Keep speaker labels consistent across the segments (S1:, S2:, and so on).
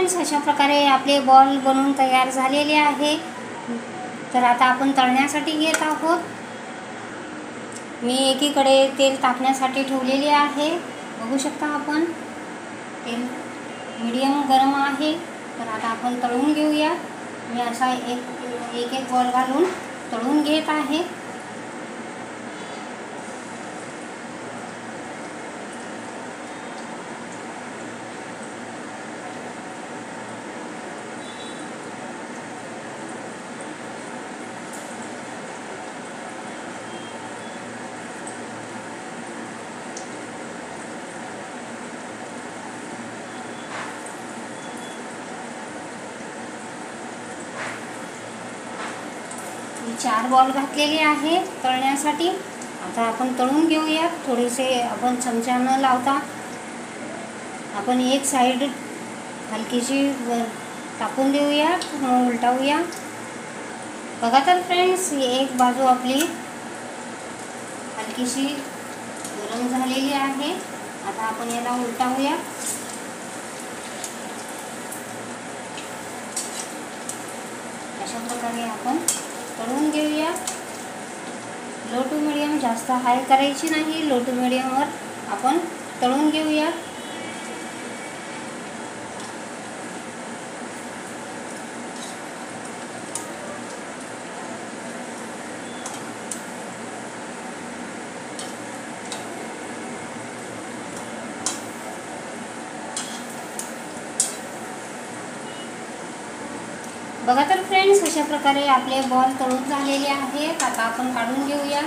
S1: Friends, अशा प्रकारे आपले बॉल बनवून तयार झालेले आहे। तर आता आपण तळण्यासाठी घेत आहोत। मी एकीकडे तेल तापण्यासाठी ठेवलेले आहे। बघू शकता आपण तेल मीडियम गरम आहे। तर आता आपण तळून घेऊया। मी असा एक बॉल घालून तळून घेत आहे। मी 4 बॉल घातलेले आहे तळण्यासाठी। आता आपण तळून घेऊया। थोडेसे आपण चमचा न लावता आपण एक साइड हलकीशी टाकून देऊया, उलटावूया। बघा तर फ्रेंड्स, एक बाजू आपली हलकीशी गरम झालेली आहे। आता आपण याला उलटावूया। अशा प्रकारे आपण तळून घेऊया। लो टू मीडियम, जास्त हाय करायची नाही, लो टू मीडियमवर आपण तळून घेऊया। बघा तर फ्रेंड्स, अशा प्रकारे आपले बॉल तळून झालेले आहेत। आता आपण काढून घेऊया।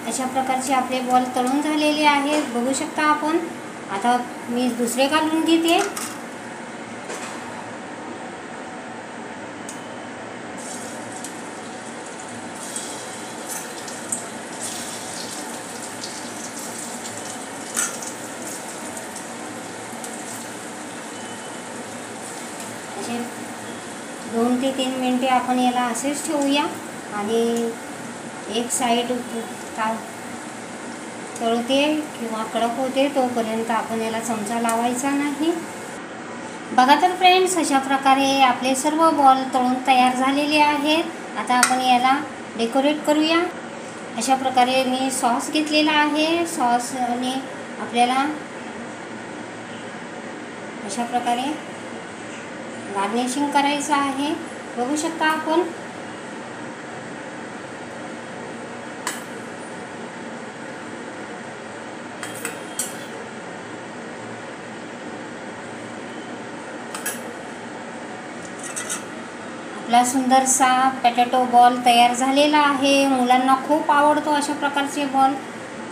S1: अशा प्रकारचे आपले बॉल तळून झालेले आहेत, बघू शकता आपण। आता मी दुसरे काढून घेते। असे 2 ते 3 मिनिटे आपण याला असेच ठेवूया आणि एक साइड तळते किंवा कडक होते तोपर्यंत आपण याला चमचा लावायचा नाही। बघा तर फ्रेंड्स, अशा प्रकारे आपले सर्व बॉल तळून तयार झालेले आहेत। आता आपण याला डेकोरेट करूया। अशा प्रकारे मी सॉस घेतलेला आहे। सॉसने आपल्याला अशा प्रकारे गार्निशिंग करायचं आहे, बघू शकता आपण। आपला सुंदरसा पोटॅटो बॉल तयार झालेला आहे। मुलांना खूप आवडतो अशा प्रकारचे बॉल।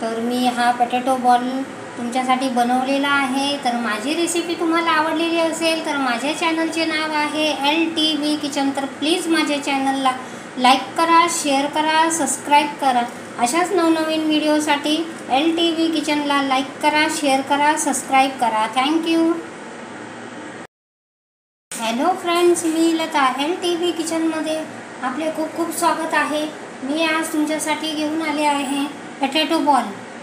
S1: तर मी हा पोटॅटो बॉल तुमच्यासाठी बनवलेला आहे। तर माझी रेसिपी तुम्हाला आवडलेली असेल तर माझ्या चॅनलचे नाव आहे LTV किचन। तर प्लीज माझ्या चॅनलला लाईक करा, शेअर करा, सबस्क्राईब करा। अशाच नवनवीन व्हिडिओसाठी LTV किचनला लाईक करा, शेअर करा, सबस्क्राईब करा। थँक्यू। हॅलो फ्रेंड्स, मी लता LTV किचनमध्ये आपले खूप खूप स्वागत आहे। मी आज तुमच्यासाठी घेऊन आले आहे पोटॅटो बॉल।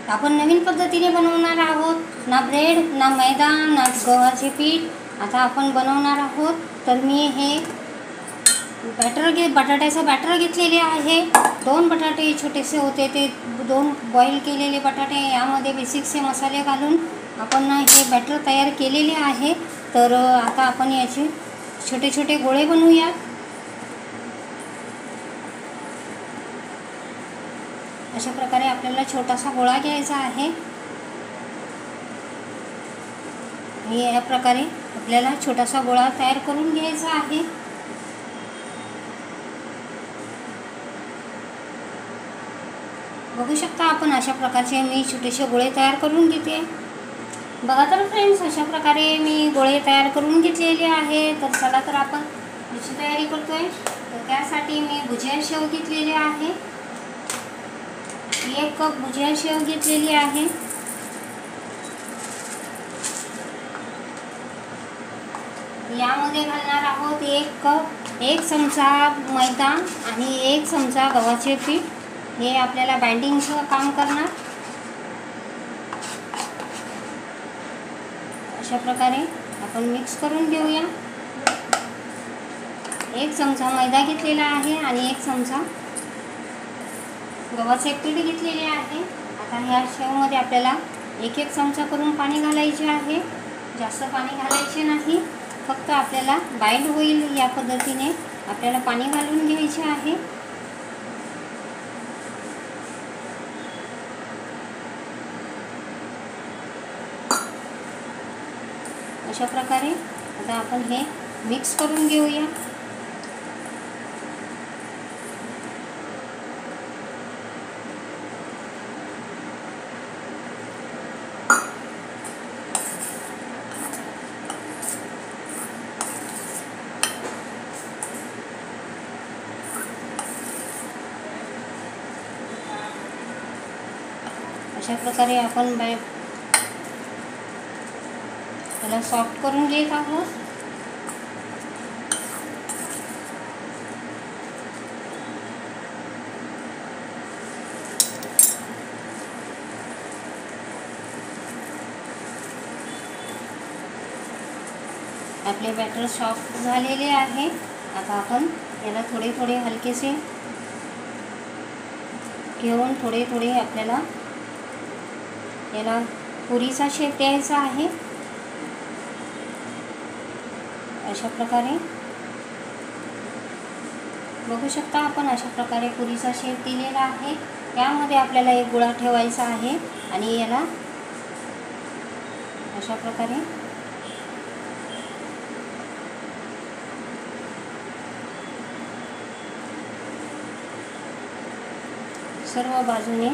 S1: आपण नवीन पद्धतीने बनवणार आहोत। ना ब्रेड, ना मैदा, ना गव्हाचे पीठ। आता आपण बनवणार आहोत। तर मी हे बटाट्याचं बॅटर घेतलेले आहे। 2 बटाटे छोटेसे होते, ते 2 बॉईल केलेले बटाटे यामध्ये बेसिकचे मसाले घालून आपण हे बॅटर तयार केलेले आहे। तर आता आपण याचे छोटे छोटे गोळे बनवूया। अशा प्रकारे आपल्याला छोटासा गोळा घ्यायचा आहे। या प्रकारे आपल्याला छोटासा गोळा तयार करून घ्यायचा आहे। बघू शकता आपण, अशा प्रकारचे मी छोटेसे गोळे तयार करून घेते। बघा तर फ्रेंड्स, अशा प्रकारे मी गोळे तयार करून घेतलेले आहे। तर चला तर आपण याची तयारी करतोय। तर त्यासाठी मी भुजिया शेव घेतलेली आहे। 1 कप भुजिया शेव घेतलेली आहे। यामध्ये घालणार आहोत 1 चमचा मैदा आणि 1 चमचा गव्हाचे पीठ। हे आपल्याला बाइंडिंगचं काम करणार। अशा प्रकारे आपण मिक्स करून घेऊया। 1 चमचा मैदा घेतलेला आहे आणि 1 चमचा गव्हाचे पीठ घेतलेले आहे। आता ह्या शेवमध्ये आपल्याला 1-1 चमचा करून पाणी घालायचे आहे। जास्त पाणी घालायचे नाही, फक्त आपल्याला बाइंड होईल या पद्धतीने आपल्याला पाणी घालून घ्यायचे आहे। अशा प्रकारे आता आपण हे मिक्स करून घेऊया। अशा प्रकारे आपण त्याला सॉफ्ट करून घेत आहोत। आपले बॅटर सॉफ्ट झालेले आहे। आता आपण याला थोडे थोडे हलकेसे घेऊन थोडे थोडे आपल्याला याला पुरीचा शेप द्यायचा आहे। अशा प्रकारे बघू शकता आपण अशा प्रकारे पुरीचा शेप दिलेला आहे। त्यामध्ये आपल्याला एक गोळा ठेवायचा आहे आणि याला अशा प्रकारे सर्व बाजूने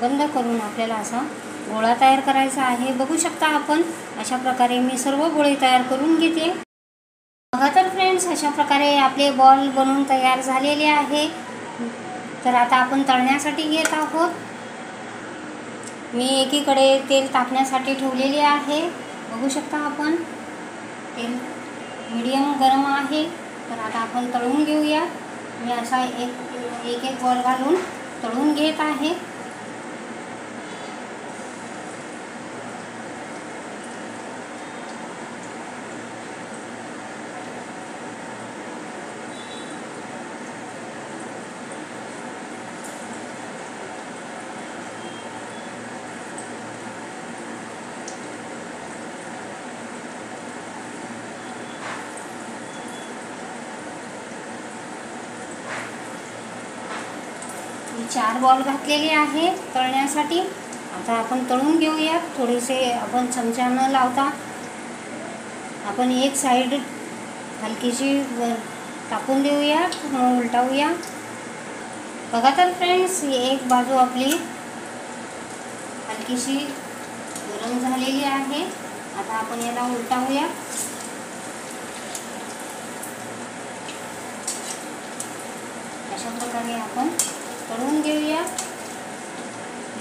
S1: बंद करून आपल्याला असा गोळा तयार करायचा आहे। बघू शकता आपण अशा प्रकारे मी सर्व गोळे तयार करून घेते। बघा तर फ्रेंड्स, अशा प्रकारे आपले बॉल बनवून तयार झालेले आहे। तर आता आपण तळण्यासाठी घेत आहोत। मी एकीकडे तेल तापण्यासाठी ठेवलेले आहे। बघू शकता आपण तेल मीडियम गरम आहे। तर आता आपण तळून घेऊया। मी असा एक बॉल घालून तळून घेत आहे। मी 4 बॉल घातलेले आहे तळण्यासाठी। आता आपण तळून घेऊया। थोडेसे आपण चमचा न लावता आपण एक साइड हलकीशी टाकून देऊया, मग उलटावूया। बघा तर फ्रेंड्स, एक बाजू आपली हलकीशी गरम झालेली आहे। आता आपण याला उलटावूया। अशा प्रकारे आपण तळून घेऊया।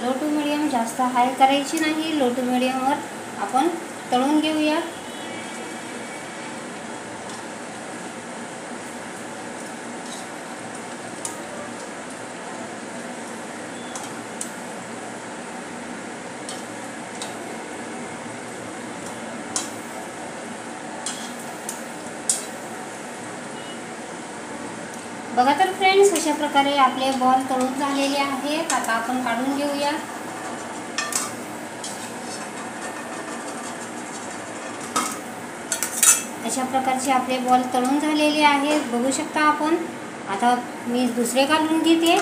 S1: लो टू मीडियम, जास्त हाय करायची नाही, लो टू मीडियमवर आपण तळून घेऊया। बघा तर फ्रेंड्स, अशा प्रकारे आपले बॉल तळून झालेले आहेत। आता आपण काढून घेऊया। अशा प्रकारचे आपले बॉल तळून झालेले आहेत। बघू शकता आपण। आता मी दुसरे काढून घेते।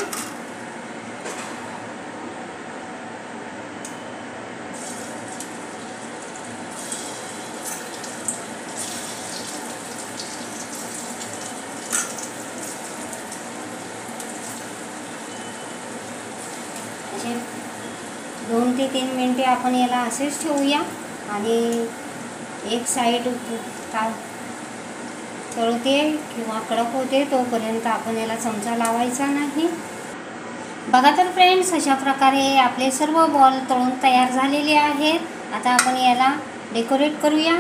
S1: असे 2 ते 3 मिनिटे आपण याला असेच ठेवूया आणि एक साइड तळते किंवा कडक होते तोपर्यंत आपण याला चमचा लावायचा नाही। बघा तर फ्रेंड्स, अशा प्रकारे आपले सर्व बॉल तळून तयार झालेले आहेत। आता आपण याला डेकोरेट करूया।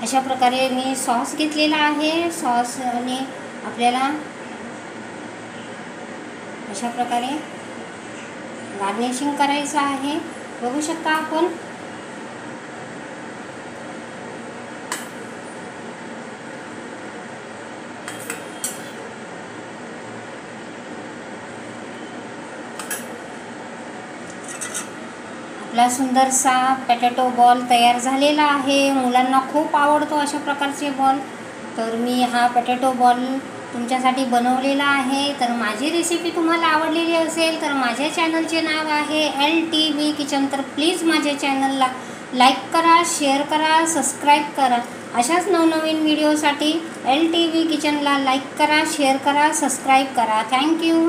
S1: अशा प्रकारे मी सॉस घेतलेला आहे। सॉसने आपल्याला अशा प्रकारे गार्निशिंग करायचं आहे। बघू शकता आपण. आपला सुंदरसा पॅटेटो बॉल तयार झालेला आहे. मुलांना खूप आवडतो अशा प्रकारचे बॉल. तर मी हा पॅटेटो बॉल तुमच्यासाठी बनवलेला आहे. तर माझी रेसिपी तुम्हाला आवडलेली असेल तर माझ्या चॅनलचे नाव आहे LTV किचन. तर प्लीज माझ्या चॅनलला लाईक करा, शेअर करा, सबस्क्राईब करा. अशाच नवनवीन व्हिडिओसाठी LTV किचनला लाईक करा, शेअर करा, सबस्क्राईब करा. थँक्यू.